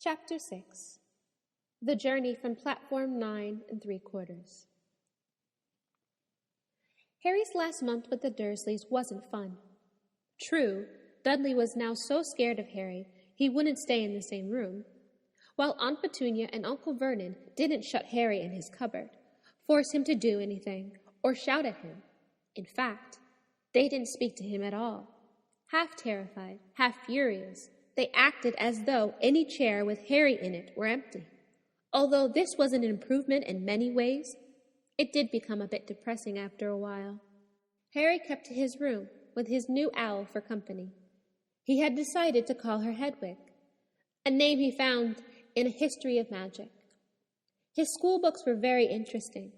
Chapter 6. The Journey from Platform 9 3/4. Harry's last month with the Dursleys wasn't fun. True, Dudley was now so scared of Harry he wouldn't stay in the same room, while Aunt Petunia and Uncle Vernon didn't shut Harry in his cupboard, force him to do anything, or shout at him. In fact, they didn't speak to him at all. Half terrified, half furious, they acted as though any chair with Harry in it were empty. Although this was an improvement in many ways, it did become a bit depressing after a while. Harry kept to his room with his new owl for company. He had decided to call her Hedwig, a name he found in a history of magic. His school books were very interesting.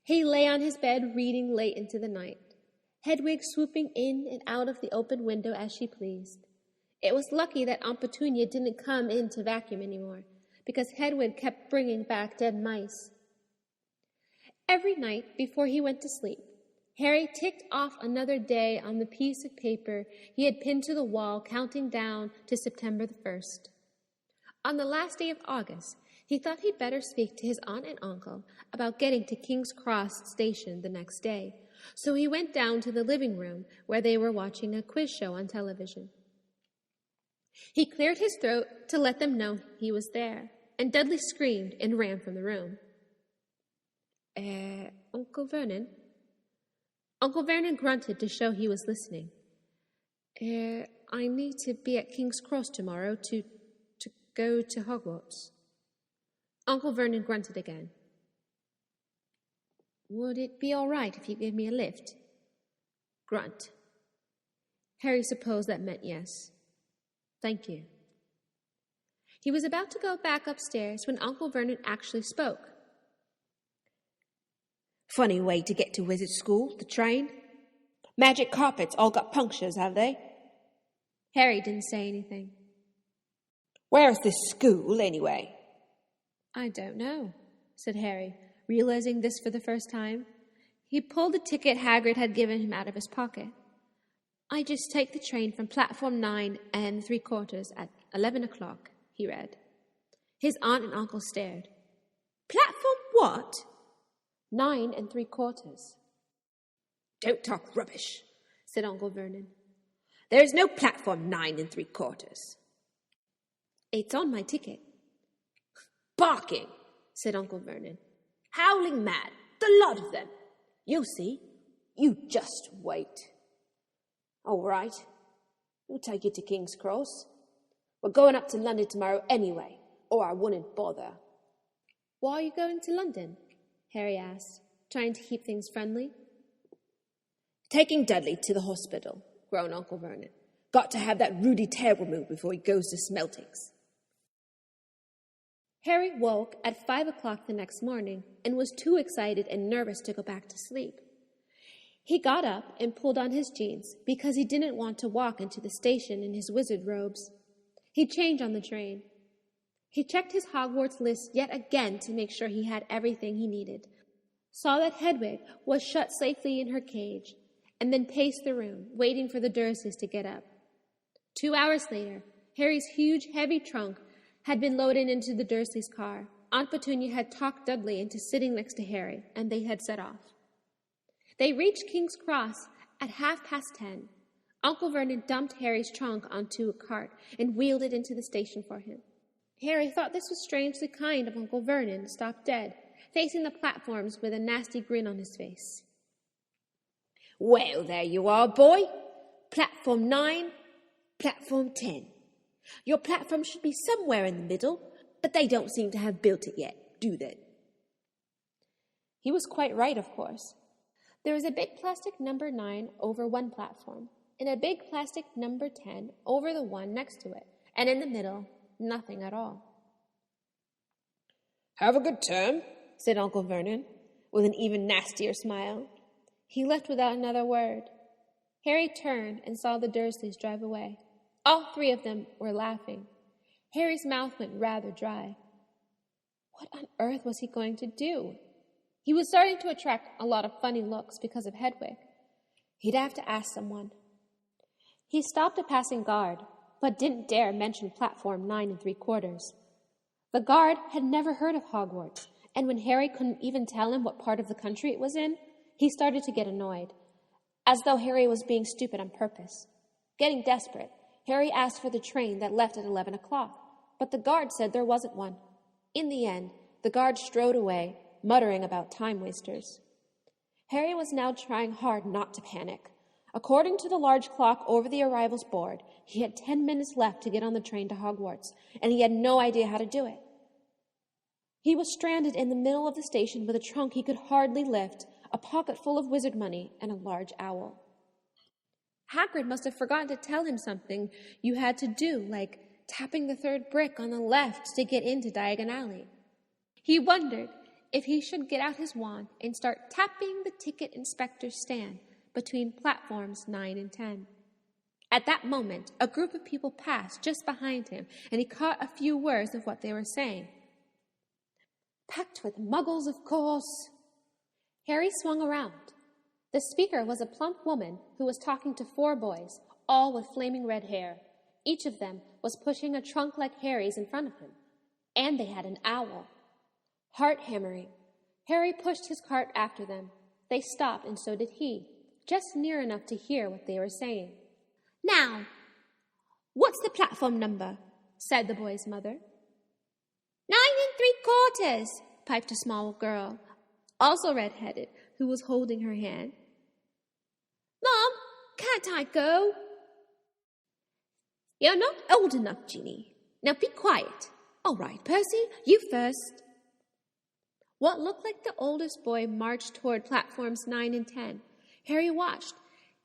He lay on his bed reading late into the night, Hedwig swooping in and out of the open window as she pleased. It was lucky that Aunt Petunia didn't come in to vacuum anymore, because Hedwig kept bringing back dead mice. Every night before he went to sleep, Harry ticked off another day on the piece of paper he had pinned to the wall, counting down to September the 1st. On the last day of August, he thought he'd better speak to his aunt and uncle about getting to King's Cross Station the next day, so he went down to the living room where they were watching a quiz show on television. He cleared his throat to let them know he was there, and Dudley screamed and ran from the room. Uncle Vernon? Uncle Vernon grunted to show he was listening. I need to be at King's Cross tomorrow to go to Hogwarts. Uncle Vernon grunted again. Would it be all right if you gave me a lift? Grunt. Harry supposed that meant yes. Thank you. He was about to go back upstairs when Uncle Vernon actually spoke. Funny way to get to wizard school, the train. Magic carpets all got punctures, have they? Harry didn't say anything. Where's this school, anyway? I don't know, said Harry, realizing this for the first time. He pulled the ticket Hagrid had given him out of his pocket. I just take the train from platform 9 3/4 at 11 o'clock, he read. His aunt and uncle stared. Platform what? 9 3/4. Don't talk rubbish, said Uncle Vernon. There is no platform 9 3/4. It's on my ticket. Barking, said Uncle Vernon. Howling mad, the lot of them. You'll see. You just wait. All right, we'll take you to King's Cross. We're going up to London tomorrow anyway, or I wouldn't bother. Why are you going to London? Harry asked, trying to keep things friendly. Taking Dudley to the hospital, groaned Uncle Vernon. Got to have that Rudy tear removed before he goes to Smeltings. Harry woke at 5 o'clock the next morning and was too excited and nervous to go back to sleep. He got up and pulled on his jeans because he didn't want to walk into the station in his wizard robes. He'd change on the train. He checked his Hogwarts list yet again to make sure he had everything he needed, saw that Hedwig was shut safely in her cage, and then paced the room, waiting for the Dursleys to get up. 2 hours later, Harry's huge, heavy trunk had been loaded into the Dursleys' car. Aunt Petunia had talked Dudley into sitting next to Harry, and they had set off. They reached King's Cross at 10:30. Uncle Vernon dumped Harry's trunk onto a cart and wheeled it into the station for him. Harry thought this was strangely kind of Uncle Vernon to stop dead, facing the platforms with a nasty grin on his face. Well, there you are, boy. Platform 9, platform 10. Your platform should be somewhere in the middle, but they don't seem to have built it yet, do they? He was quite right, of course. There was a big plastic number 9 over one platform, and a big plastic number 10 over the one next to it, and in the middle, nothing at all. Have a good term, said Uncle Vernon, with an even nastier smile. He left without another word. Harry turned and saw the Dursleys drive away. All 3 of them were laughing. Harry's mouth went rather dry. What on earth was he going to do? He was starting to attract a lot of funny looks because of Hedwig. He'd have to ask someone. He stopped a passing guard, but didn't dare mention platform 9 3/4. The guard had never heard of Hogwarts, and when Harry couldn't even tell him what part of the country it was in, he started to get annoyed, as though Harry was being stupid on purpose. Getting desperate, Harry asked for the train that left at 11 o'clock, but the guard said there wasn't one. In the end, the guard strode away, muttering about time wasters. Harry was now trying hard not to panic. According to the large clock over the arrivals board, he had 10 minutes left to get on the train to Hogwarts, and he had no idea how to do it. He was stranded in the middle of the station with a trunk he could hardly lift, a pocket full of wizard money, and a large owl. Hagrid must have forgotten to tell him something you had to do, like tapping the third brick on the left to get into Diagon Alley. He wondered if he should get out his wand and start tapping the ticket inspector's stand between platforms 9 and 10. At that moment, a group of people passed just behind him, and he caught a few words of what they were saying. "Packed with muggles, of course." Harry swung around. The speaker was a plump woman who was talking to 4 boys, all with flaming red hair. Each of them was pushing a trunk like Harry's in front of him, and they had an owl. Heart hammering, Harry pushed his cart after them. They stopped, and so did he, just near enough to hear what they were saying. "Now, what's the platform number?" said the boy's mother. 9 3/4, piped a small girl, also red-headed, who was holding her hand. "Mom, can't I go?" "You're not old enough, Ginny. Now be quiet. All right, Percy, you first." What looked like the oldest boy marched toward platforms 9 and 10. Harry watched,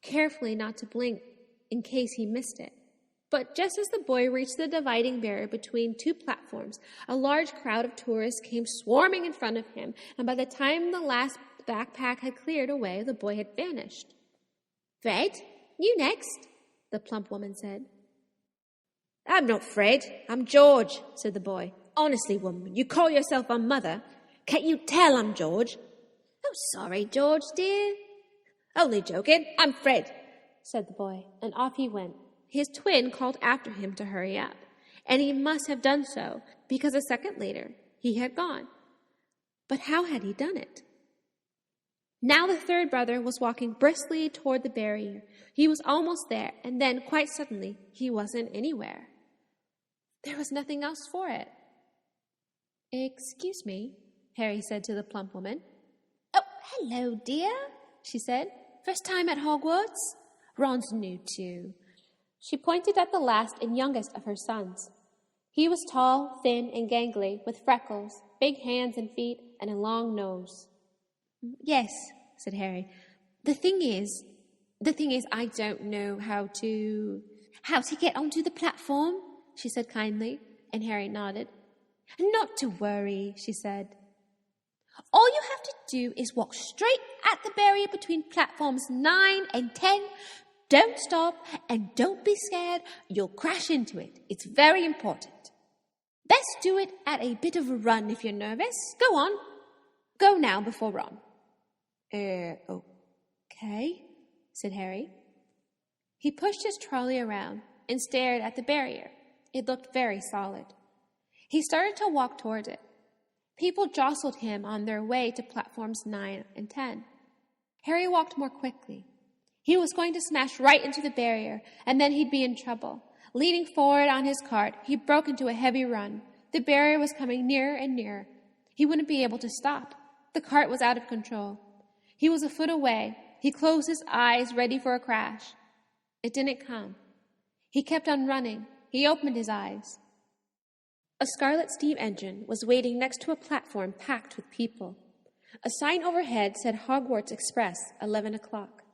carefully not to blink in case he missed it. But just as the boy reached the dividing barrier between 2 platforms, a large crowd of tourists came swarming in front of him, and by the time the last backpack had cleared away, the boy had vanished. "Fred, you next," the plump woman said. "I'm not Fred, I'm George," said the boy. "Honestly, woman, you call yourself our mother. Can't you tell I'm George?" "Oh, sorry, George, dear." "Only joking, I'm Fred," said the boy, and off he went. His twin called after him to hurry up, and he must have done so, because a second later he had gone. But how had he done it? Now the third brother was walking briskly toward the barrier. He was almost there, and then, quite suddenly, he wasn't anywhere. There was nothing else for it. "Excuse me," Harry said to the plump woman. "Oh, hello, dear," she said. "First time at Hogwarts?" "Ron's new, too." She pointed at the last and youngest of her sons. He was tall, thin, and gangly, with freckles, big hands and feet, and a long nose. "Yes," said Harry. The thing is, I don't know how to get onto the platform," she said kindly, and Harry nodded. "Not to worry," she said. "All you have to do is walk straight at the barrier between platforms 9 and 10. Don't stop, and don't be scared. You'll crash into it. It's very important. Best do it at a bit of a run if you're nervous. Go on. Go now before Ron." Okay, said Harry. He pushed his trolley around and stared at the barrier. It looked very solid. He started to walk toward it. People jostled him on their way to platforms 9 and 10. Harry walked more quickly. He was going to smash right into the barrier, and then he'd be in trouble. Leaning forward on his cart, he broke into a heavy run. The barrier was coming nearer and nearer. He wouldn't be able to stop. The cart was out of control. He was a foot away. He closed his eyes, ready for a crash. It didn't come. He kept on running. He opened his eyes. A scarlet steam engine was waiting next to a platform packed with people. A sign overhead said Hogwarts Express, 11 o'clock.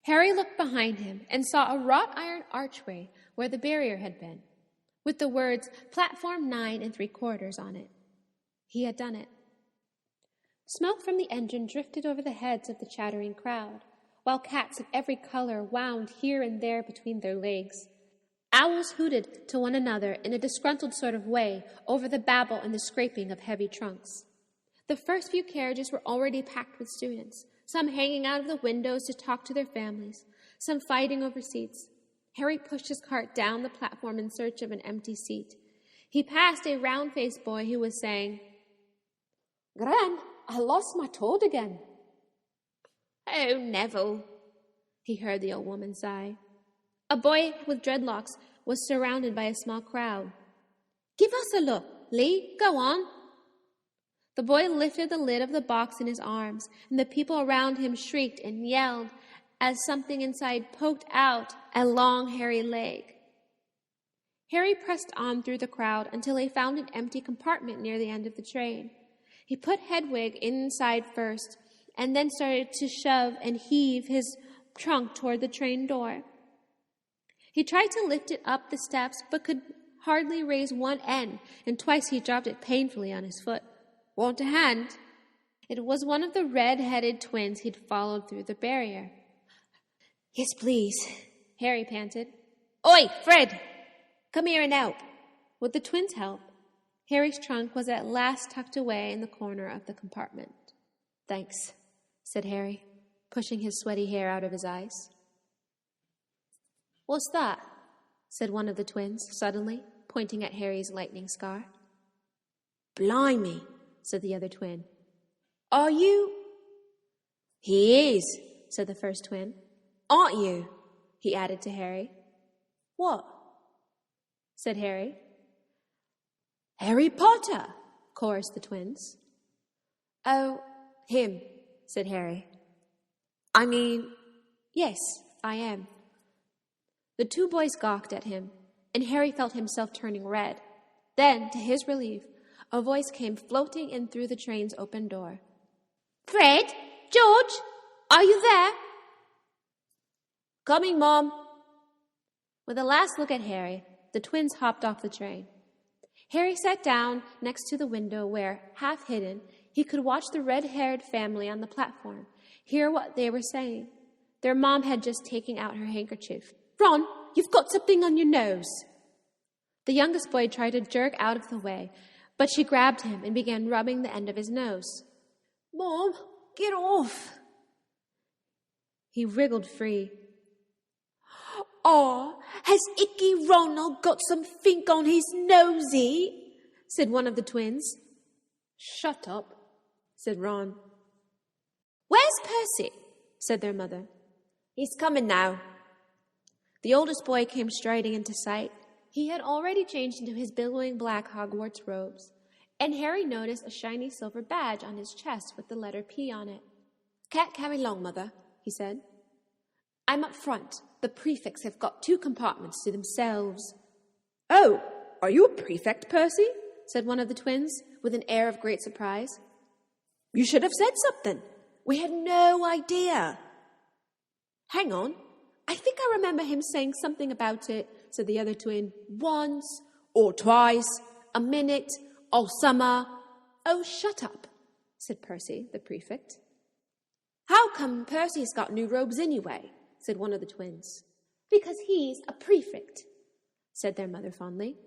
Harry looked behind him and saw a wrought iron archway where the barrier had been, with the words Platform 9 3/4 on it. He had done it. Smoke from the engine drifted over the heads of the chattering crowd, while cats of every color wound here and there between their legs. Owls hooted to one another in a disgruntled sort of way over the babble and the scraping of heavy trunks. The first few carriages were already packed with students, some hanging out of the windows to talk to their families, some fighting over seats. Harry pushed his cart down the platform in search of an empty seat. He passed a round-faced boy who was saying, "Gran, I lost my toad again." "Oh, Neville," he heard the old woman sigh. A boy with dreadlocks was surrounded by a small crowd. "Give us a look, Lee. Go on." The boy lifted the lid of the box in his arms, and the people around him shrieked and yelled as something inside poked out a long, hairy leg. Harry pressed on through the crowd until he found an empty compartment near the end of the train. He put Hedwig inside first, and then started to shove and heave his trunk toward the train door. He tried to lift it up the steps, but could hardly raise one end, and twice he dropped it painfully on his foot. "Want a hand?" It was one of the red-headed twins he'd followed through the barrier. "Yes, please," Harry panted. "Oi, Fred! Come here and help." With the twins' help, Harry's trunk was at last tucked away in the corner of the compartment. "Thanks," said Harry, pushing his sweaty hair out of his eyes. "What's that?" said one of the twins suddenly, pointing at Harry's lightning scar. "Blimey," said the other twin. "Are you—" "He is," said the first twin. "Aren't you?" he added to Harry. "What?" said Harry. "Harry Potter," chorused the twins. "Oh, him," said Harry. "I mean, yes, I am." The two boys gawked at him, and Harry felt himself turning red. Then, to his relief, a voice came floating in through the train's open door. "Fred! George! Are you there?" "Coming, Mom." With a last look at Harry, the twins hopped off the train. Harry sat down next to the window where, half hidden, he could watch the red-haired family on the platform, hear what they were saying. Their mom had just taken out her handkerchief. "Ron, you've got something on your nose." The youngest boy tried to jerk out of the way, but she grabbed him and began rubbing the end of his nose. "Mom, get off." He wriggled free. "Oh, has Icky Ronald got something on his nosy?" said one of the twins. "Shut up," said Ron. "Where's Percy?" said their mother. "He's coming now." The oldest boy came striding into sight. He had already changed into his billowing black Hogwarts robes, and Harry noticed a shiny silver badge on his chest with the letter P on it. "Can't carry long, Mother," he said. "I'm up front. The prefects have got 2 compartments to themselves." "Oh, are you a prefect, Percy?" said one of the twins, with an air of great surprise. "You should have said something. We had no idea." "Hang on. I think I remember him saying something about it," said the other twin. "Once or twice, a minute, all summer." "Oh, shut up," said Percy, the prefect. "How come Percy's got new robes anyway?" said one of the twins. "Because he's a prefect," said their mother fondly.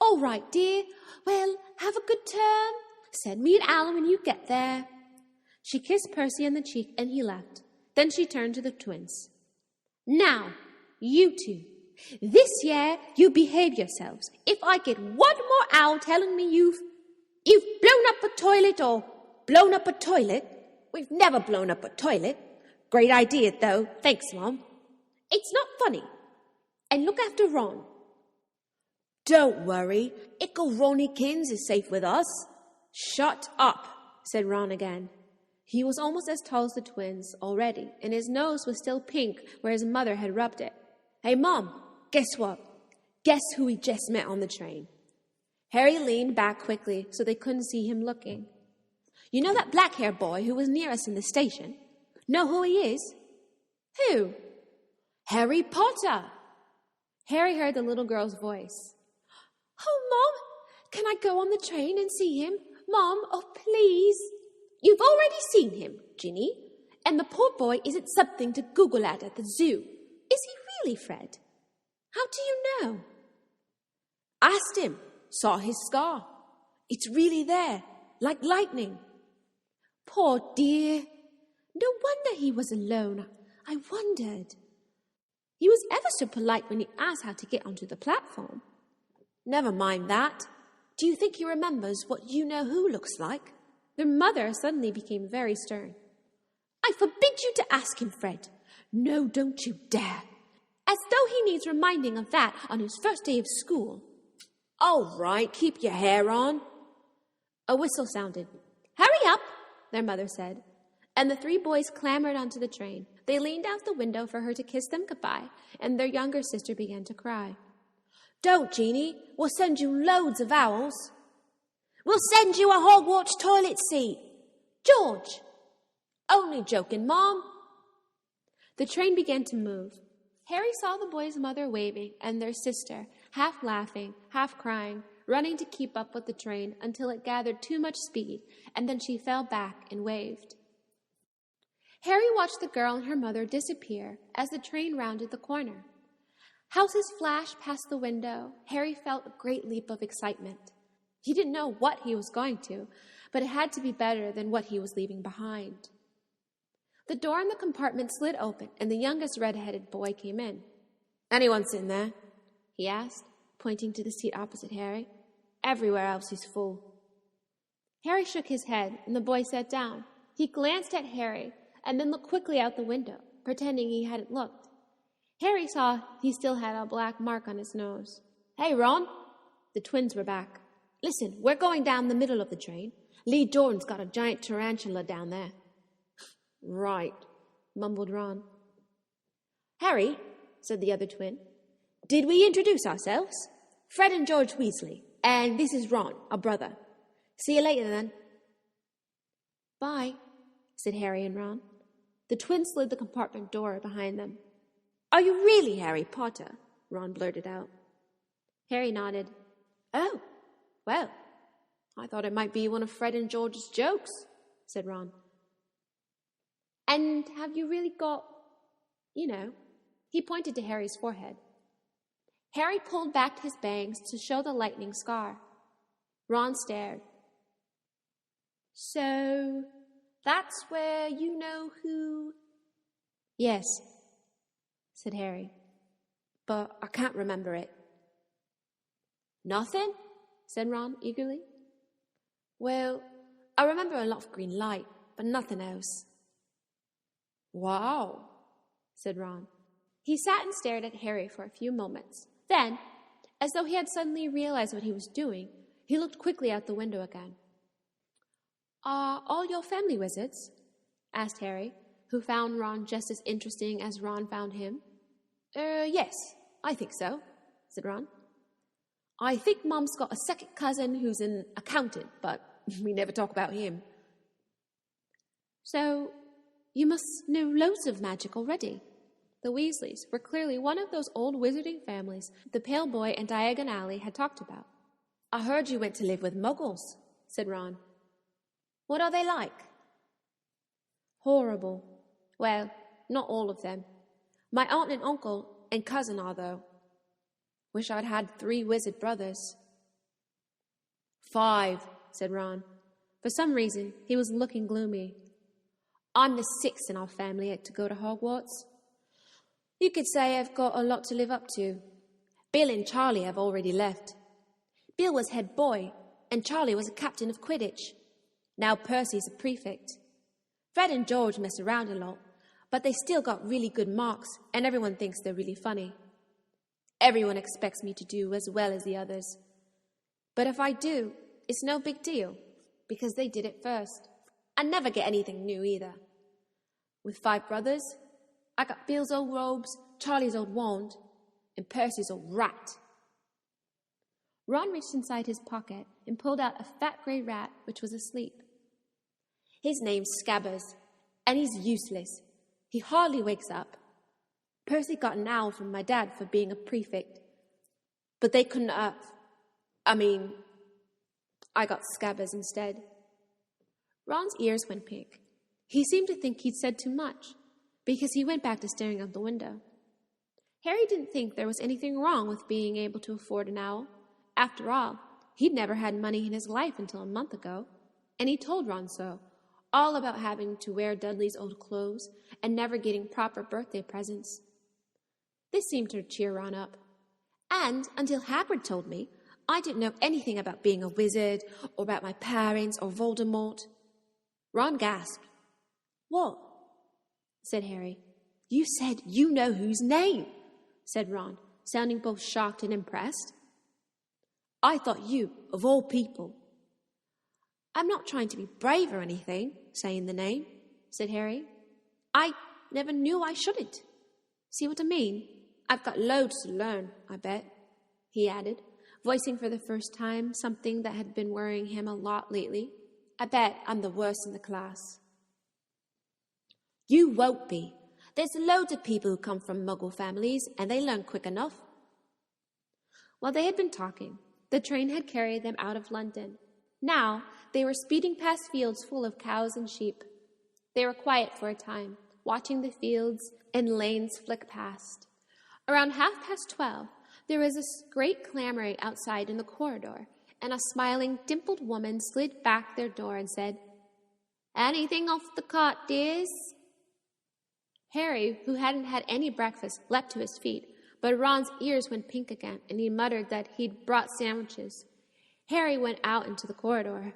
"All right, dear. Well, have a good term. Send me an Alan when you get there." She kissed Percy on the cheek and he left. Then she turned to the twins. "Now, you two, this year you behave yourselves. If I get one more owl telling me you've blown up a toilet or blown up a toilet. We've never blown up a toilet. Great idea, though. Thanks, Mom. It's not funny. And look after Ron." "Don't worry. Ickle Ronnikins is safe with us." "Shut up," said Ron again. He was almost as tall as the twins already, and his nose was still pink where his mother had rubbed it. "Hey, Mom, guess what? Guess who we just met on the train?" Harry leaned back quickly so they couldn't see him looking. "You know that black-haired boy who was near us in the station? Know who he is?" "Who?" "Harry Potter." Harry heard the little girl's voice. "Oh, Mom, can I go on the train and see him? Mom, oh, please." "You've already seen him, Ginny, and the poor boy isn't something to Google at the zoo. Is he really, Fred? How do you know?" "Asked him. Saw his scar. It's really there, like lightning." "Poor dear. No wonder he was alone. I wondered. He was ever so polite when he asked how to get onto the platform." "Never mind that. Do you think he remembers what you-know-who looks like? Their mother suddenly became very stern. I forbid you to ask him, Fred. No, don't you dare. As though he needs reminding of that on his first day of school. All right, keep your hair on. A whistle sounded. Hurry up, their mother said, and the three boys clambered onto the train. They leaned out the window for her to kiss them goodbye, and their younger sister began to cry. Don't, Jeanie. We'll send you loads of owls. We'll send you a Hogwarts toilet seat. George. Only joking, Mom. The train began to move. Harry saw the boys' mother waving and their sister, half laughing, half crying, running to keep up with the train until it gathered too much speed, and then she fell back and waved. Harry watched the girl and her mother disappear as the train rounded the corner. Houses flashed past the window. Harry felt a great leap of excitement. He didn't know what he was going to, but it had to be better than what he was leaving behind. The door in the compartment slid open, and the youngest red-headed boy came in. Anyone sitting there? He asked, pointing to the seat opposite Harry. Everywhere else is full. Harry shook his head, and the boy sat down. He glanced at Harry, and then looked quickly out the window, pretending he hadn't looked. Harry saw he still had a black mark on his nose. Hey, Ron. The twins were back. Listen, we're going down the middle of the train. Lee Jordan's got a giant tarantula down there. Right, mumbled Ron. Harry, said the other twin, did we introduce ourselves? Fred and George Weasley, and this is Ron, our brother. See you later, then. Bye, said Harry and Ron. The twins slid the compartment door behind them. Are you really Harry Potter? Ron blurted out. Harry nodded. Oh, well, I thought it might be one of Fred and George's jokes, said Ron. And have you really got, He pointed to Harry's forehead. Harry pulled back his bangs to show the lightning scar. Ron stared. So, that's where you-know-who? Yes, said Harry, but I can't remember it. Nothing? Said Ron eagerly. Well, I remember a lot of green light, but nothing else. Wow, said Ron. He sat and stared at Harry for a few moments. Then, as though he had suddenly realized what he was doing, he looked quickly out the window again. Are all your family wizards? Asked Harry, who found Ron just as interesting as Ron found him. Yes, I think so, said Ron. I think Mom's got a second cousin who's an accountant, but we never talk about him. So, you must know loads of magic already. The Weasleys were clearly one of those old wizarding families the Pale Boy and Diagon Alley had talked about. I heard you went to live with Muggles, said Ron. What are they like? Horrible. Well, not all of them. My aunt and uncle and cousin are, though. Wish I'd had 3 wizard brothers. 5, said Ron. For some reason, he was looking gloomy. I'm the 6th in our family to go to Hogwarts. You could say I've got a lot to live up to. Bill and Charlie have already left. Bill was head boy, and Charlie was a captain of Quidditch. Now Percy's a prefect. Fred and George mess around a lot, but they still got really good marks, and everyone thinks they're really funny. Everyone expects me to do as well as the others. But if I do, it's no big deal, because they did it first. I never get anything new either. With 5 brothers, I got Bill's old robes, Charlie's old wand, and Percy's old rat. Ron reached inside his pocket and pulled out a fat grey rat which was asleep. His name's Scabbers, and he's useless. He hardly wakes up. Percy got an owl from my dad for being a prefect, but they couldn't I got Scabbers instead. Ron's ears went pink. He seemed to think he'd said too much, because he went back to staring out the window. Harry didn't think there was anything wrong with being able to afford an owl. After all, he'd never had money in his life until a month ago, and he told Ron so, all about having to wear Dudley's old clothes and never getting proper birthday presents. This seemed to cheer Ron up. And, until Hagrid told me, I didn't know anything about being a wizard, or about my parents, or Voldemort. Ron gasped. What? Said Harry. You said you know whose name, said Ron, sounding both shocked and impressed. I thought you, of all people. I'm not trying to be brave or anything, saying the name, said Harry. I never knew I shouldn't. See what I mean? I've got loads to learn, I bet, he added, voicing for the first time something that had been worrying him a lot lately. I bet I'm the worst in the class. You won't be. There's loads of people who come from Muggle families, and they learn quick enough. While they had been talking, the train had carried them out of London. Now they were speeding past fields full of cows and sheep. They were quiet for a time, watching the fields and lanes flick past. Around 12:30, there was a great clamoring outside in the corridor, and a smiling, dimpled woman slid back their door and said, Anything off the cart, dears? Harry, who hadn't had any breakfast, leapt to his feet, but Ron's ears went pink again, and he muttered that he'd brought sandwiches. Harry went out into the corridor.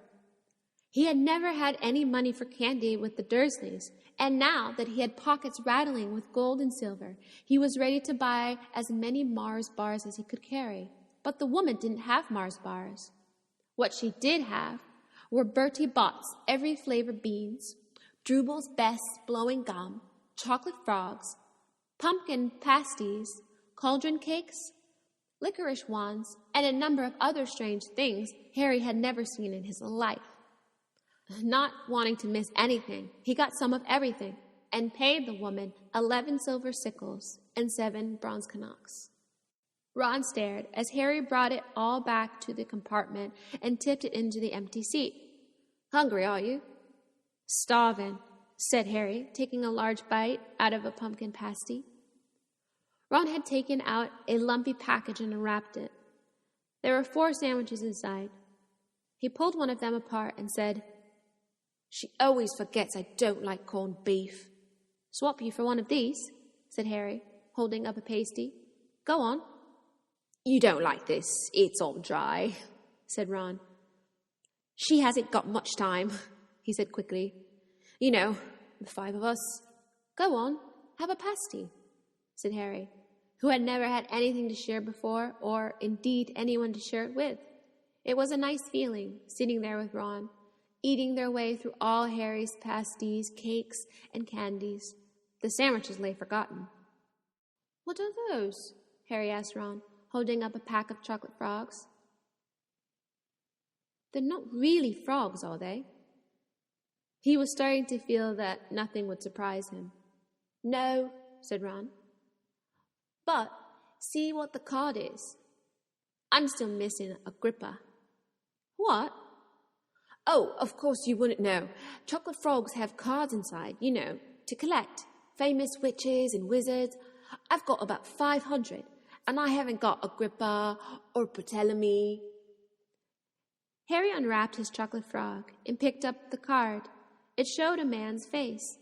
He had never had any money for candy with the Dursleys, and now that he had pockets rattling with gold and silver, he was ready to buy as many Mars bars as he could carry. But the woman didn't have Mars bars. What she did have were Bertie Bott's every flavor beans, Drooble's best blowing gum, chocolate frogs, pumpkin pasties, cauldron cakes, licorice wands, and a number of other strange things Harry had never seen in his life. Not wanting to miss anything, he got some of everything and paid the woman 11 silver sickles and 7 bronze Canucks. Ron stared as Harry brought it all back to the compartment and tipped it into the empty seat. Hungry, are you? Starving, said Harry, taking a large bite out of a pumpkin pasty. Ron had taken out a lumpy package and unwrapped it. There were 4 sandwiches inside. He pulled one of them apart and said, She always forgets I don't like corned beef. Swap you for one of these, said Harry, holding up a pasty. Go on. You don't like this. It's all dry, said Ron. She hasn't got much time, he said quickly. You know, the 5 of us. Go on, have a pasty, said Harry, who had never had anything to share before, or indeed anyone to share it with. It was a nice feeling, sitting there with Ron, eating their way through all Harry's pasties, cakes, and candies. The sandwiches lay forgotten. What are those? Harry asked Ron, holding up a pack of chocolate frogs. They're not really frogs, are they? He was starting to feel that nothing would surprise him. No, said Ron. But see what the card is. I'm still missing Agrippa. What? Oh, of course you wouldn't know. Chocolate frogs have cards inside, you know, to collect. Famous witches and wizards. I've got about 500, and I haven't got Agrippa or Ptolemy. Harry unwrapped his chocolate frog and picked up the card. It showed a man's face.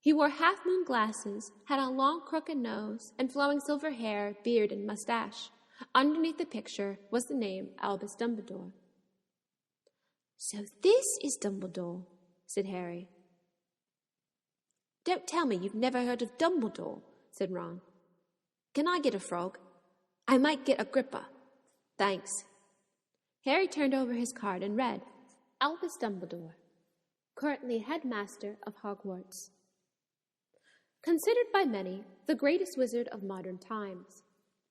He wore half-moon glasses, had a long crooked nose, and flowing silver hair, beard, and mustache. Underneath the picture was the name Albus Dumbledore. So this is Dumbledore, said Harry. Don't tell me you've never heard of Dumbledore, said Ron. Can I get a frog? I might get Agrippa. Thanks. Harry turned over his card and read, Albus Dumbledore, currently headmaster of Hogwarts. Considered by many the greatest wizard of modern times,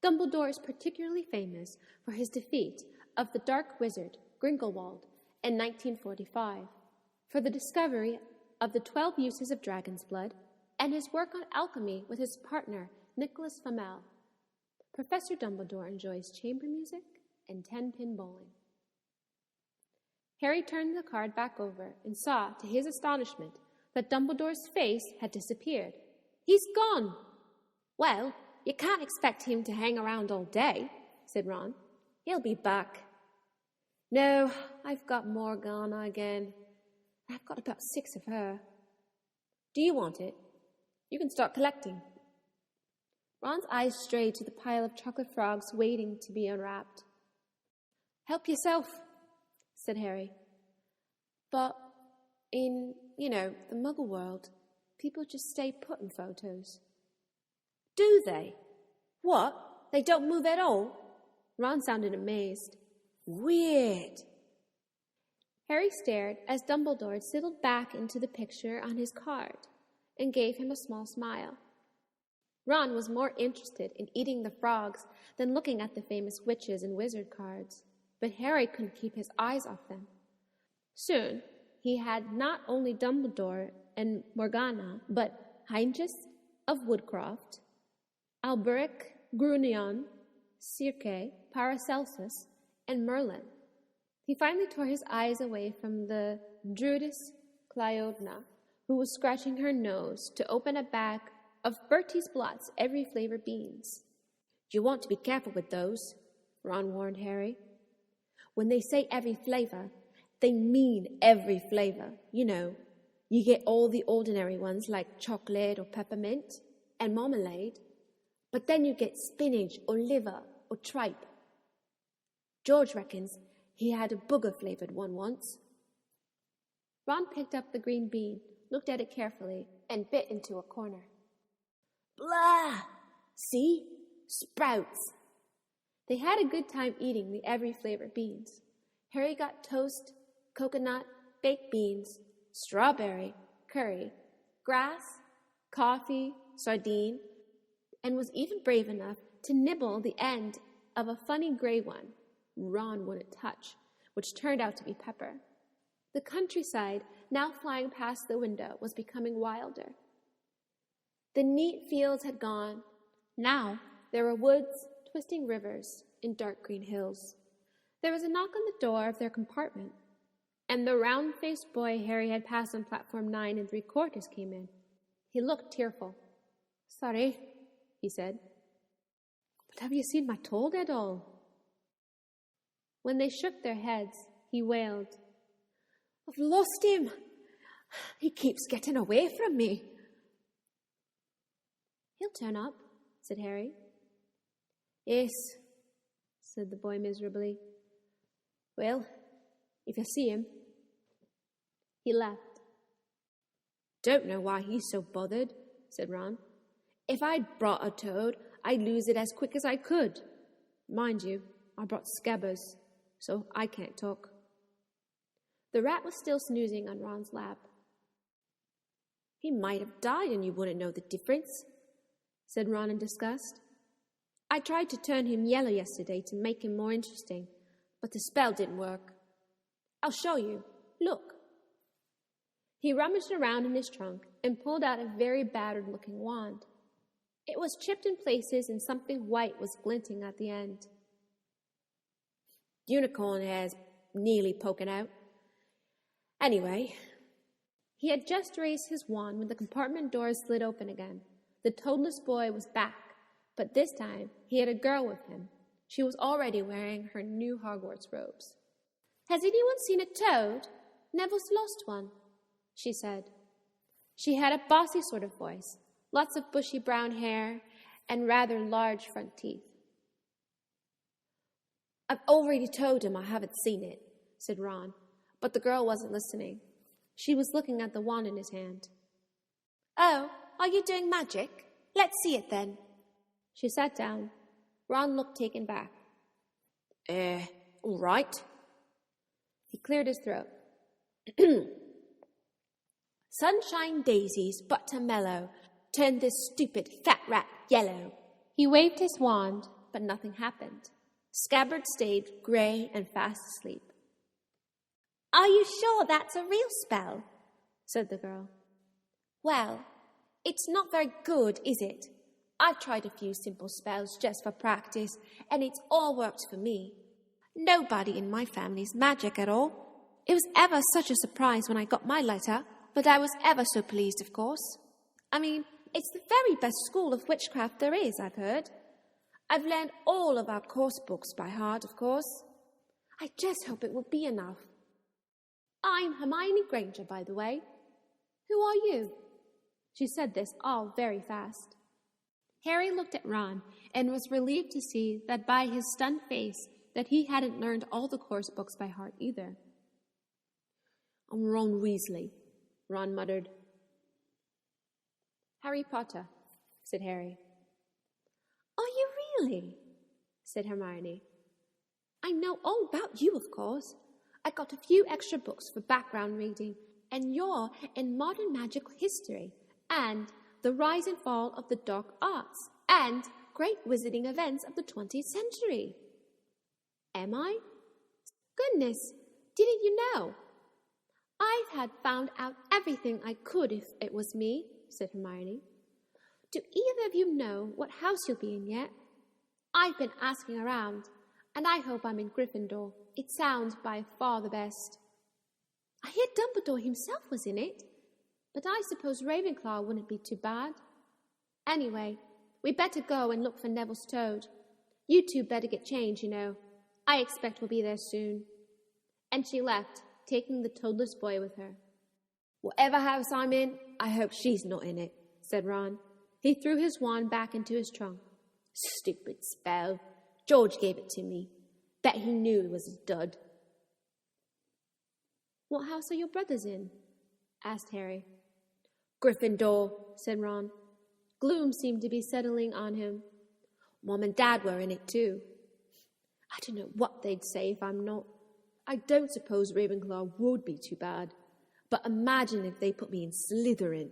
Dumbledore is particularly famous for his defeat of the dark wizard Grindelwald in 1945, for the discovery of the 12 uses of dragon's blood, and his work on alchemy with his partner Nicholas Flamel. Professor Dumbledore enjoys chamber music and 10-pin bowling. Harry turned the card back over and saw, to his astonishment, that Dumbledore's face had disappeared. He's gone. Well, you can't expect him to hang around all day, said Ron. He'll be back. No, I've got Morgana again. I've got about 6 of her. Do you want it? You can start collecting. Ron's eyes strayed to the pile of chocolate frogs waiting to be unwrapped. Help yourself, said Harry. But in, the Muggle world, people just stay put in photos. Do they? What? They don't move at all? Ron sounded amazed. Weird. Harry stared as Dumbledore sidled back into the picture on his card and gave him a small smile. Ron was more interested in eating the frogs than looking at the famous witches and wizard cards, but Harry couldn't keep his eyes off them. Soon, he had not only Dumbledore and Morgana, but Heinrich of Woodcroft, Alberic Grunion, Circe, Paracelsus, and Merlin. He finally tore his eyes away from the Druidess Cleodna, who was scratching her nose to open a bag of Bertie's Blott's every flavor beans. You want to be careful with those, Ron warned Harry. When they say every flavor, they mean every flavor. You get all the ordinary ones like chocolate or peppermint and marmalade, but then you get spinach or liver or tripe. George reckons he had a booger-flavored one once. Ron picked up the green bean, looked at it carefully, and bit into a corner. Blah! See? Sprouts. They had a good time eating the every flavor beans. Harry got toast, coconut, baked beans, strawberry, curry, grass, coffee, sardine, and was even brave enough to nibble the end of a funny gray one Ron wouldn't touch, which turned out to be pepper. The countryside, now flying past the window, was becoming wilder. The neat fields had gone. Now there were woods, twisting rivers, and dark green hills. There was a knock on the door of their compartment, and the round-faced boy Harry had passed on platform 9 3/4 came in. He looked tearful. "Sorry," he said. "But have you seen my Toad at all?" When they shook their heads, he wailed, "I've lost him. He keeps getting away from me." "He'll turn up," said Harry. "Yes," said the boy miserably. "Well, if you see him." He left. "Don't know why he's so bothered," said Ron. "If I'd brought a toad, I'd lose it as quick as I could. Mind you, I brought Scabbers, so I can't talk." The rat was still snoozing on Ron's lap. "He might have died and you wouldn't know the difference," said Ron in disgust. "I tried to turn him yellow yesterday to make him more interesting, but the spell didn't work. I'll show you. Look." He rummaged around in his trunk and pulled out a very battered-looking wand. It was chipped in places and something white was glinting at the end. "Unicorn hair's nearly poking out. Anyway." He had just raised his wand when the compartment doors slid open again. The toadless boy was back, but this time he had a girl with him. She was already wearing her new Hogwarts robes. "Has anyone seen a toad? Neville's lost one," she said. She had a bossy sort of voice, lots of bushy brown hair, and rather large front teeth. "I've already told him I haven't seen it," said Ron, but the girl wasn't listening. She was looking at the wand in his hand. "Oh, are you doing magic? Let's see it then." She sat down. Ron looked taken back. All right." He cleared his throat. "Sunshine daisies, buttermellow, turn this stupid fat rat yellow." He waved his wand, but nothing happened. Scabbard stayed grey and fast asleep. "Are you sure that's a real spell?" said the girl. "Well, it's not very good, is it? I've tried a few simple spells just for practice, and it's all worked for me. Nobody in my family's magic at all. It was ever such a surprise when I got my letter, but I was ever so pleased, of course. I mean, it's the very best school of witchcraft there is, I've heard. I've learned all of our course books by heart, of course. I just hope it will be enough. I'm Hermione Granger, by the way. Who are you?" She said this all very fast. Harry looked at Ron and was relieved to see that by his stunned face that he hadn't learned all the course books by heart either. I'm Ron Weasley, Ron muttered. Harry Potter, said Harry. Are you really? Said Hermione. I know all about you, of course. I got a few extra books for background reading, and you're in modern magical history, and the rise and fall of the dark arts, and great wizarding events of the 20th century. Am I? Goodness, didn't you know? I've had found out everything I could if it was me, said Hermione. Do either of you know what house you'll be in yet? I've been asking around, and I hope I'm in Gryffindor. It sounds by far the best. I hear Dumbledore himself was in it, but I suppose Ravenclaw wouldn't be too bad. Anyway, we'd better go and look for Neville's toad. You two better get changed, you know. I expect we'll be there soon. And she left, taking the toadless boy with her. Whatever house I'm in, I hope she's not in it, said Ron. He threw his wand back into his trunk. Stupid spell. George gave it to me. Bet he knew it was a dud. What house are your brothers in? Asked Harry. Gryffindor, said Ron. Gloom seemed to be settling on him. Mom and Dad were in it too. I don't know what they'd say if I'm not. I don't suppose Ravenclaw would be too bad, but imagine if they put me in Slytherin.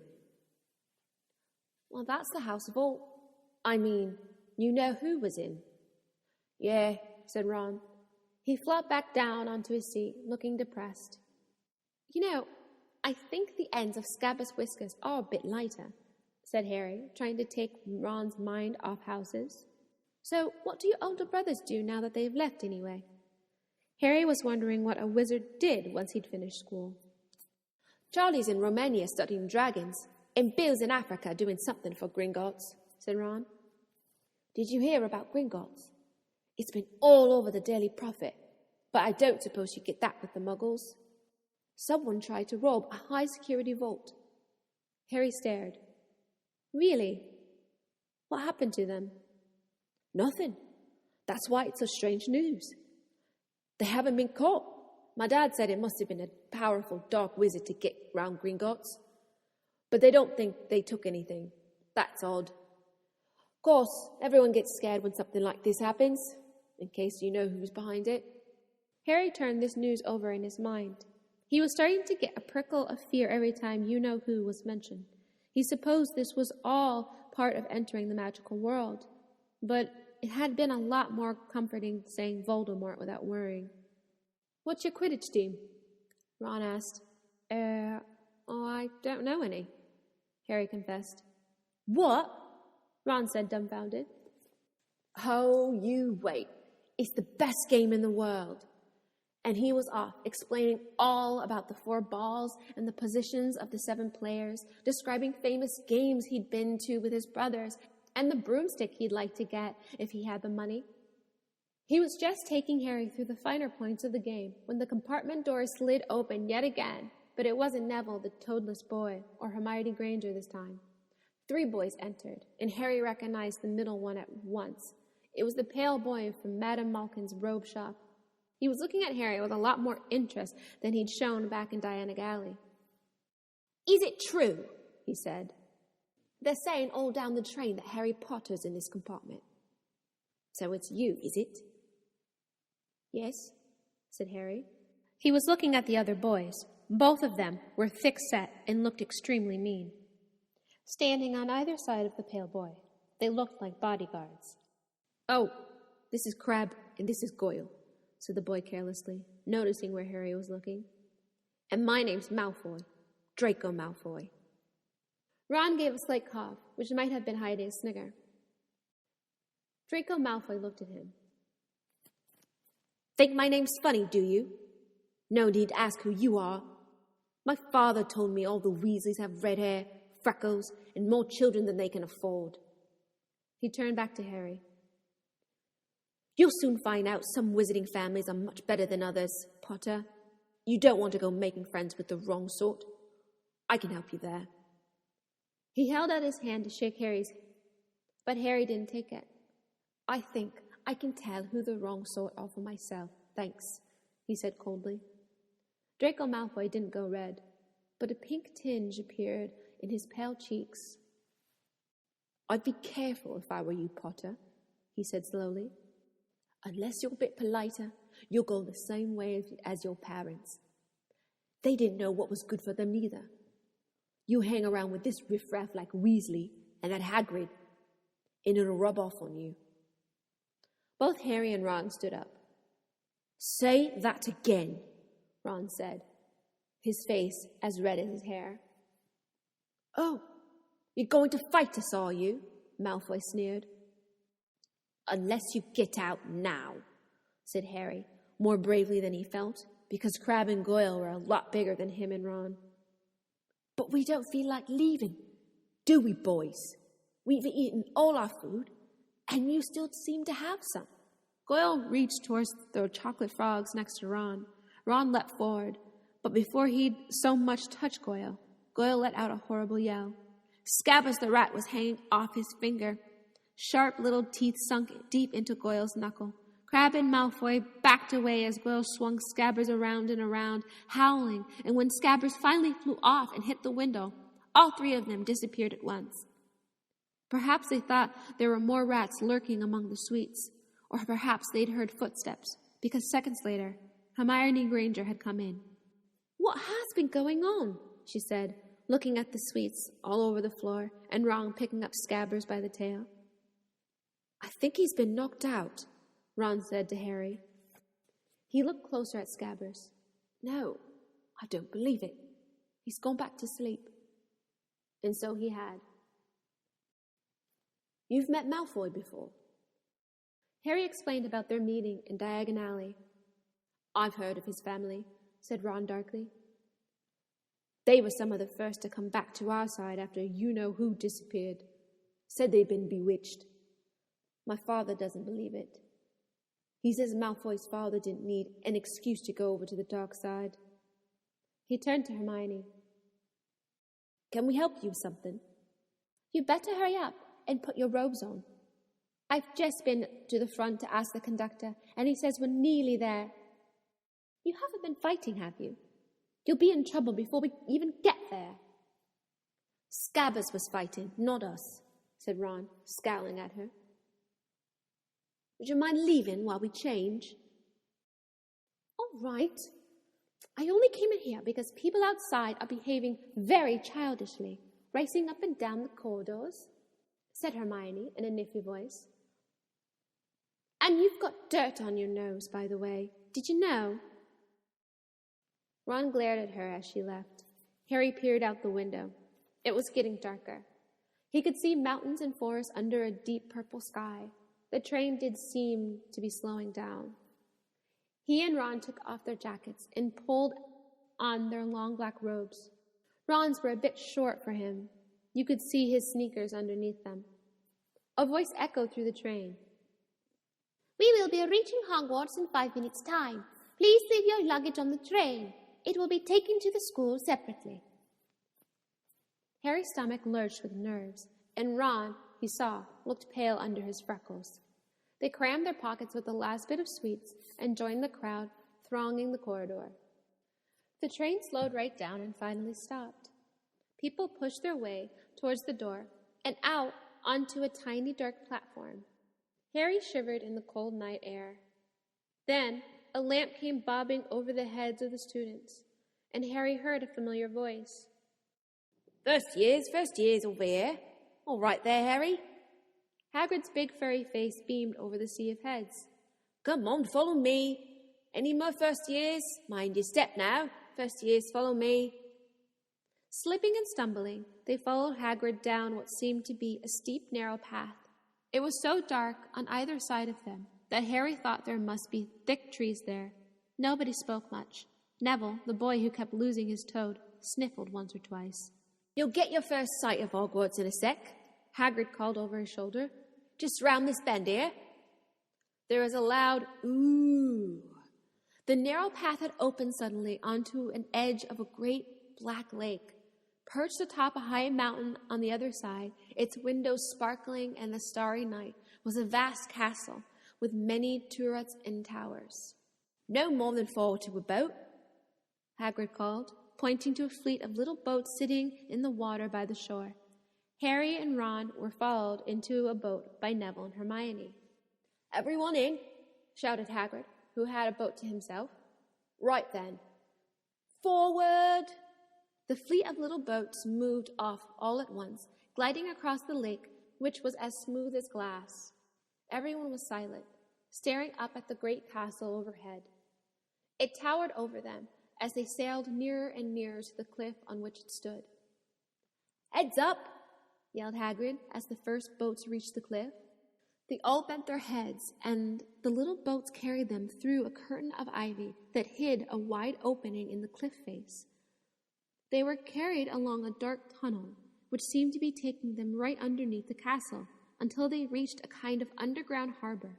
Well, that's the house of all. I mean, you know who was in? Yeah, said Ron. He flopped back down onto his seat, looking depressed. You know, I think the ends of Scabbers' whiskers are a bit lighter, said Harry, trying to take Ron's mind off houses. So, what do your older brothers do now that they've left anyway? Harry was wondering what a wizard did once he'd finished school. Charlie's in Romania studying dragons, and Bill's in Africa doing something for Gringotts, said Ron. Did you hear about Gringotts? It's been all over the Daily Prophet, but I don't suppose you get that with the Muggles. Someone tried to rob a high-security vault. Harry stared. Really? What happened to them? Nothing. That's why it's such strange news. They haven't been caught. My dad said it must have been a powerful dark wizard to get round Gringotts. But they don't think they took anything. That's odd. Of course, everyone gets scared when something like this happens, in case you know who's behind it. Harry turned this news over in his mind. He was starting to get a prickle of fear every time you-know-who was mentioned. He supposed this was all part of entering the magical world, but it had been a lot more comforting saying Voldemort without worrying. What's your Quidditch team? Ron asked. I don't know any, Harry confessed. What? Ron said, dumbfounded. Oh, you wait. It's the best game in the world. And he was off, explaining all about the 4 balls and the positions of the 7 players, describing famous games he'd been to with his brothers, and the broomstick he'd like to get if he had the money. He was just taking Harry through the finer points of the game when the compartment door slid open yet again, but it wasn't Neville, the toadless boy, or Hermione Granger this time. 3 boys entered, and Harry recognized the middle one at once. It was the pale boy from Madame Malkin's robe shop. He was looking at Harry with a lot more interest than he'd shown back in Diana Galley. Is it true? He said. They're saying all down the train that Harry Potter's in this compartment. So it's you, is it? Yes, said Harry. He was looking at the other boys. Both of them were thick-set and looked extremely mean. Standing on either side of the pale boy, they looked like bodyguards. Oh, this is Crabbe and this is Goyle, said the boy carelessly, noticing where Harry was looking. And my name's Malfoy, Draco Malfoy. Ron gave a slight cough, which might have been hiding a snigger. Draco Malfoy looked at him. Think my name's funny, do you? No need to ask who you are. My father told me all the Weasleys have red hair, freckles, and more children than they can afford. He turned back to Harry. You'll soon find out some wizarding families are much better than others, Potter. You don't want to go making friends with the wrong sort. I can help you there. He held out his hand to shake Harry's, but Harry didn't take it. I think I can tell who the wrong sort are for myself, thanks, he said coldly. Draco Malfoy didn't go red, but a pink tinge appeared in his pale cheeks. I'd be careful if I were you, Potter, he said slowly. Unless you're a bit politer, you'll go the same way as your parents. They didn't know what was good for them neither. You hang around with this riffraff like Weasley and that Hagrid, and it'll rub off on you. Both Harry and Ron stood up. Say that again, Ron said, his face as red as his hair. Oh, you're going to fight us, are you? Malfoy sneered. Unless you get out now, said Harry, more bravely than he felt, because Crabbe and Goyle were a lot bigger than him and Ron. But we don't feel like leaving, do we, boys? We've eaten all our food, and you still seem to have some. Goyle reached towards the chocolate frogs next to Ron. Ron leapt forward, but before he'd so much touched Goyle, Goyle let out a horrible yell. Scabbers the rat was hanging off his finger. Sharp little teeth sunk deep into Goyle's knuckle. Crabbe and Malfoy backed away as Goyle swung Scabbers around and around, howling, and when Scabbers finally flew off and hit the window, all three of them disappeared at once. Perhaps they thought there were more rats lurking among the sweets, or perhaps they'd heard footsteps, because seconds later, Hermione Granger had come in. What has been going on? She said, looking at the sweets all over the floor, and Ron picking up Scabbers by the tail. I think he's been knocked out, Ron said to Harry. He looked closer at Scabbers. No, I don't believe it. He's gone back to sleep. And so he had. You've met Malfoy before. Harry explained about their meeting in Diagon Alley. I've heard of his family, said Ron darkly. They were some of the first to come back to our side after you-know-who disappeared. Said they'd been bewitched. My father doesn't believe it. He says Malfoy's father didn't need an excuse to go over to the dark side. He turned to Hermione. Can we help you with something? You better hurry up and put your robes on. I've just been to the front to ask the conductor, and he says we're nearly there. You haven't been fighting, have you? You'll be in trouble before we even get there. Scabbers was fighting, not us, said Ron, scowling at her. Would you mind leaving while we change? All right. I only came in here because people outside are behaving very childishly, racing up and down the corridors, said Hermione in a niffy voice. And you've got dirt on your nose, by the way. Did you know? Ron glared at her as she left. Harry peered out the window. It was getting darker. He could see mountains and forests under a deep purple sky. The train did seem to be slowing down. He and Ron took off their jackets and pulled on their long black robes. Ron's were a bit short for him. You could see his sneakers underneath them. A voice echoed through the train. We will be reaching Hogwarts in 5 minutes' time. Please leave your luggage on the train. It will be taken to the school separately. Harry's stomach lurched with nerves, and Ron, he saw, looked pale under his freckles. They crammed their pockets with the last bit of sweets and joined the crowd thronging the corridor. The train slowed right down and finally stopped. People pushed their way towards the door and out onto a tiny dark platform. Harry shivered in the cold night air. Then a lamp came bobbing over the heads of the students, and Harry heard a familiar voice. First years over here. All right there, Harry. Hagrid's big furry face beamed over the sea of heads. Come on, follow me. Any more first years? Mind your step now. First years, follow me. Slipping and stumbling, they followed Hagrid down what seemed to be a steep, narrow path. It was so dark on either side of them that Harry thought there must be thick trees there. Nobody spoke much. Neville, the boy who kept losing his toad, sniffled once or twice. You'll get your first sight of Hogwarts in a sec, Hagrid called over his shoulder. Just round this bend here. There was a loud ooh. The narrow path had opened suddenly onto an edge of a great black lake. Perched atop a high mountain on the other side, its windows sparkling in the starry night, was a vast castle with many turrets and towers. "No more than 4 to a boat," Hagrid called, pointing to a fleet of little boats sitting in the water by the shore. Harry and Ron were followed into a boat by Neville and Hermione. "Everyone in," shouted Hagrid, who had a boat to himself. "Right then. Forward!" The fleet of little boats moved off all at once, gliding across the lake, which was as smooth as glass. Everyone was silent, staring up at the great castle overhead. It towered over them as they sailed nearer and nearer to the cliff on which it stood. "Heads up!" yelled Hagrid as the first boats reached the cliff. They all bent their heads, and the little boats carried them through a curtain of ivy that hid a wide opening in the cliff face. They were carried along a dark tunnel, which seemed to be taking them right underneath the castle, until they reached a kind of underground harbor,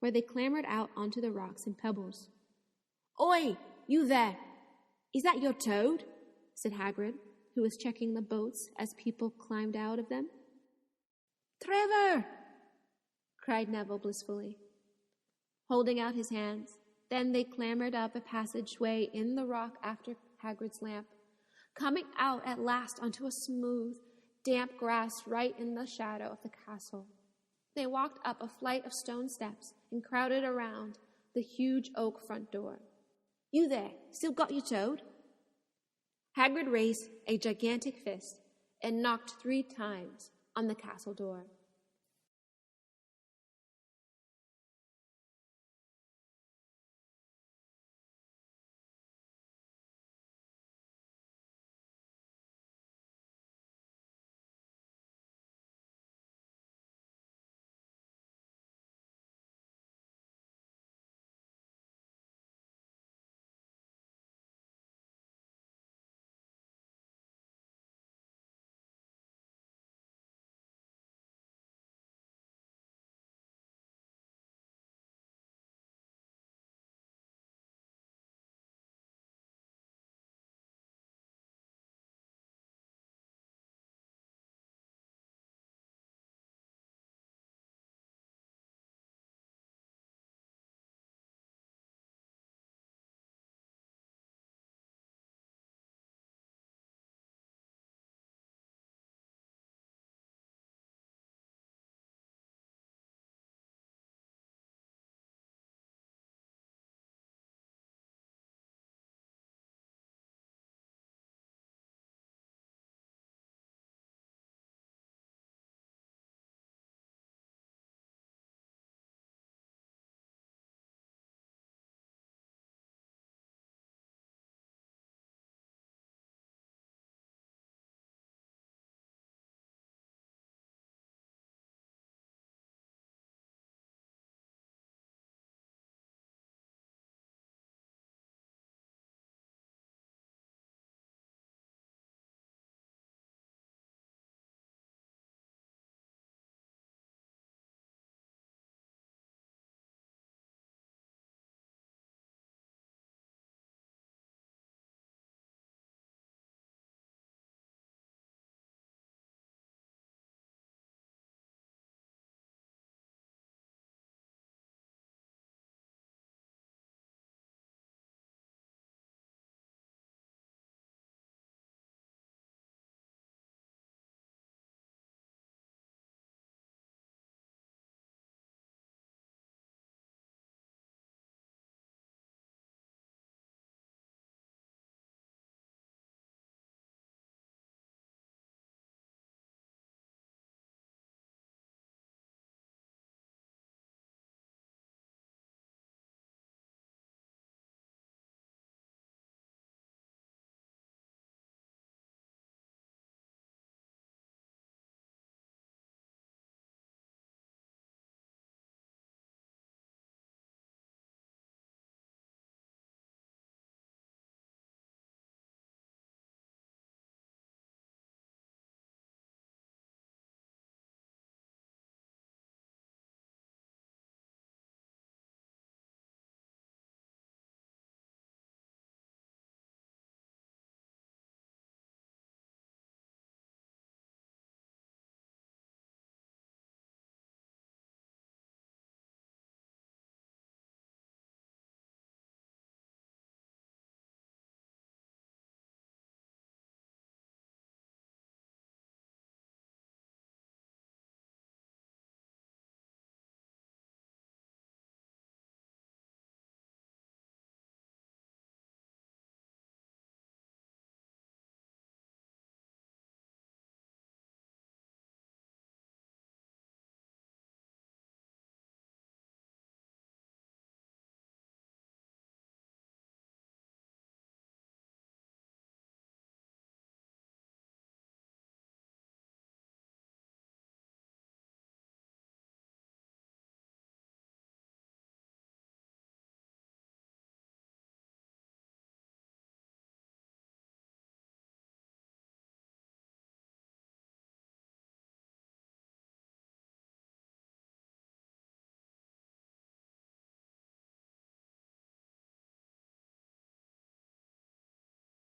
where they clambered out onto the rocks and pebbles. "Oi, you there! Is that your Toad?" said Hagrid, who was checking the boats as people climbed out of them. "Trevor!" cried Neville blissfully, holding out his hands. Then they clambered up a passageway in the rock after Hagrid's lamp, coming out at last onto a smooth, damp grass right in the shadow of the castle. They walked up a flight of stone steps and crowded around the huge oak front door. "You there, still got your Toad?" Hagrid raised a gigantic fist and knocked 3 times on the castle door.